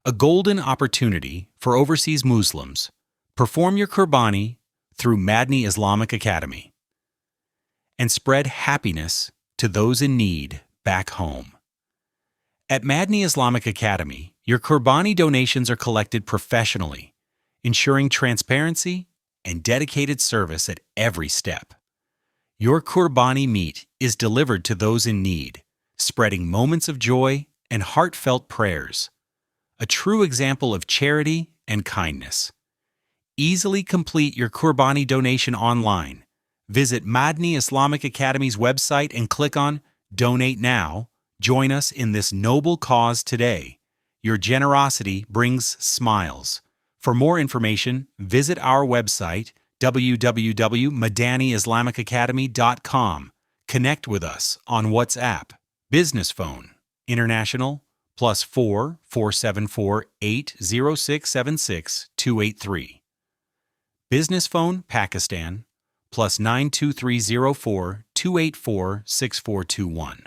A golden opportunity for overseas Muslims. Perform your Qurbani through Madani Islamic Academy and spread happiness to those in need back home. At Madani Islamic Academy, your Qurbani donations are collected professionally, ensuring transparency and dedicated service at every step. Your Qurbani meat is delivered to those in need, spreading moments of joy and heartfelt prayers. A true example of charity and kindness. Easily complete your Qurbani donation online. Visit Madani Islamic Academy's website and click on Donate Now. Join us in this noble cause today. Your generosity brings smiles. For more information, visit our website www.madaniislamicacademy.com. Connect with us on WhatsApp, Business Phone, International, +4 474 806 76 283. Business Phone, Pakistan, +92304 284 6421.